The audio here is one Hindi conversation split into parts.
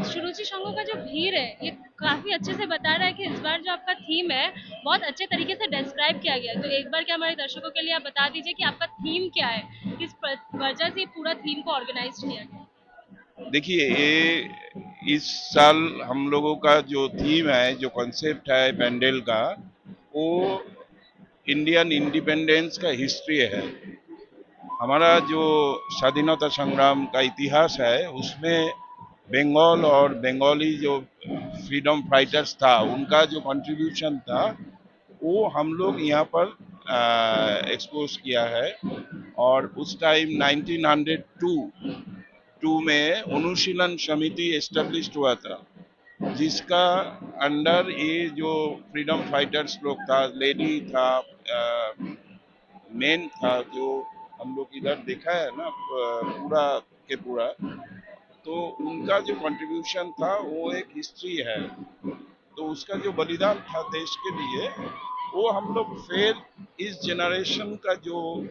सुरुचि शंगो का जो भीड़ है ये काफी अच्छे से बता रहा है कि इस बार जो आपका थीम है बहुत अच्छे तरीके से डिस्क्राइब किया गया है। तो एक बार क्या हमारे दर्शकों के लिए आप बता दीजिए कि आपका थीम क्या है, किस वजह से पूरा थीम को ऑर्गेनाइज किया गया। देखिए, ये इस साल हम लोगों का जो थीम है, जो कॉन्सेप्ट है पेंडल का, वो इंडियन इंडिपेंडेंस का हिस्ट्री है। हमारा जो स्वाधीनता संग्राम का इतिहास है उसमें बंगाल और बंगाली जो फ्रीडम फाइटर्स था उनका जो कंट्रीब्यूशन था वो हम लोग यहाँ पर एक्सपोज किया है। और उस टाइम 1902 में अनुशीलन समिति एस्टेब्लिश हुआ था, जिसका अंडर ये जो फ्रीडम फाइटर्स लोग था, लेडी था, मेन था, जो हम लोग इधर देखा है ना पूरा के पूरा, तो उनका जो कंट्रीब्यूशन था वो एक हिस्ट्री है। तो उसका जो बलिदान था देश के लिए, वो हम लोग फिर इस जनरेशन का जो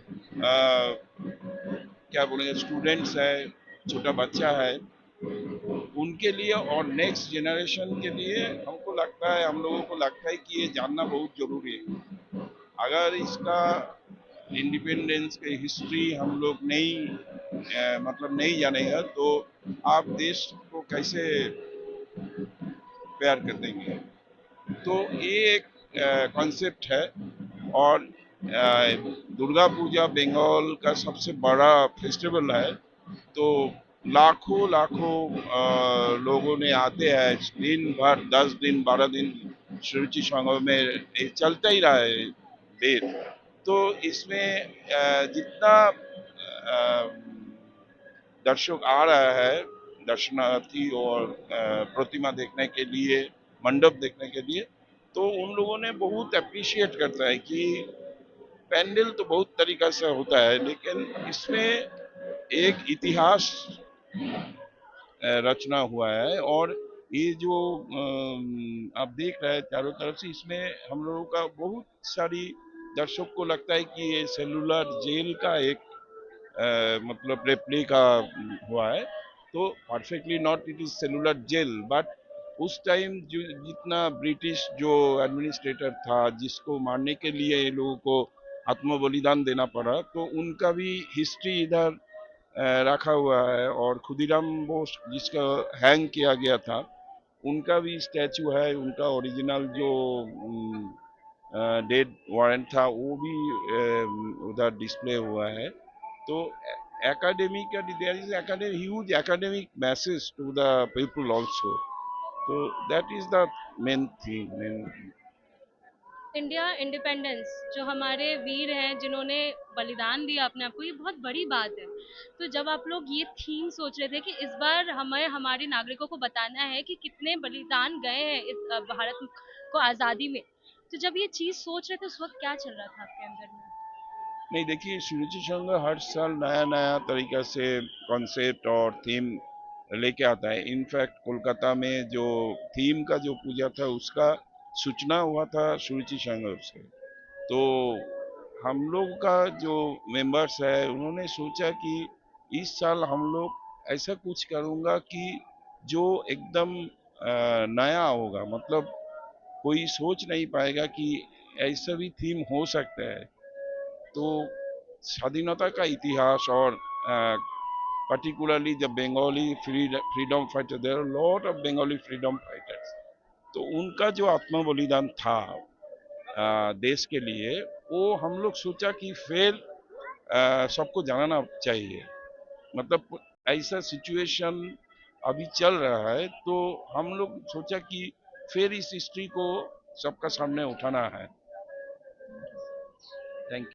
क्या बोलेंगे स्टूडेंट्स है, छोटा बच्चा है, उनके लिए और नेक्स्ट जनरेशन के लिए हमको लगता है, हम लोगों को लगता है कि ये जानना बहुत जरूरी है। अगर इसका इंडिपेंडेंस की हिस्ट्री हम लोग नहीं मतलब नहीं जानेगा तो आप देश को कैसे प्यार कर देंगे। तो ये एक कॉन्सेप्ट है। और दुर्गा पूजा बंगाल का सबसे बड़ा फेस्टिवल है। तो लाखों लाखों लोगों ने आते हैं दिन भर, 10 दिन 12 दिन सुरुचि संगम में ये चलता ही रहा है देर। तो इसमें जितना दर्शक आ रहा है, दर्शनार्थी और प्रतिमा देखने के लिए, मंडप देखने के लिए, तो उन लोगों ने बहुत अप्रिशिएट करता है कि पैंडल तो बहुत तरीका से होता है लेकिन इसमें एक इतिहास रचना हुआ है। और ये जो आप देख रहे हैं चारों तरफ से, इसमें हम लोगों का बहुत सारी दर्शक को लगता है कि ये सेलुलर जेल का एक मतलब रेप्लिका हुआ है। तो perfectly not it is cellular jail, but उस टाइम जो जितना ब्रिटिश जो एडमिनिस्ट्रेटर था जिसको मारने के लिए ये लोगों को आत्म बलिदान देना पड़ा, तो उनका भी हिस्ट्री इधर रखा हुआ है। और खुदीराम बोस जिसका हैंग किया गया था, उनका भी स्टैचू है। उनका ओरिजिनल जो डेड वारंट था वो भी उधर डिस्प्ले हुआ है। तो academic, there is academic, huge academic message to the people also. So that is the main thing. India independence, जो हमारे वीर हैं जिन्होंने बलिदान दिया अपने आप को, ये बहुत बड़ी बात है। तो जब आप लोग ये थीम सोच रहे थे कि इस बार हमें हमारे नागरिकों को बताना है कि कितने बलिदान गए हैं इस भारत को आजादी में, तो जब ये चीज सोच रहे थे उस वक्त क्या चल रहा था आपके अंदर में? नहीं, देखिए, सुरुचि संघ हर साल नया नया तरीका से कॉन्सेप्ट और थीम लेके आता है। इनफैक्ट कोलकाता में जो थीम का जो पूजा था उसका सूचना हुआ था सुरुचि संघ से। तो हम लोग का जो मेंबर्स है उन्होंने सोचा कि इस साल हम लोग ऐसा कुछ करूँगा कि जो एकदम नया होगा, मतलब कोई सोच नहीं पाएगा कि ऐसा भी थीम हो सकता है। तो स्वाधीनता का इतिहास और पर्टिकुलरली जब Bengali freedom fighter, there are lot of Bengali freedom fighters, तो उनका जो आत्म बलिदान था देश के लिए, वो हम लोग सोचा कि फिर सबको जानना चाहिए। मतलब ऐसा सिचुएशन अभी चल रहा है, तो हम लोग सोचा कि फिर इस हिस्ट्री को सबका सामने उठाना है। थैंक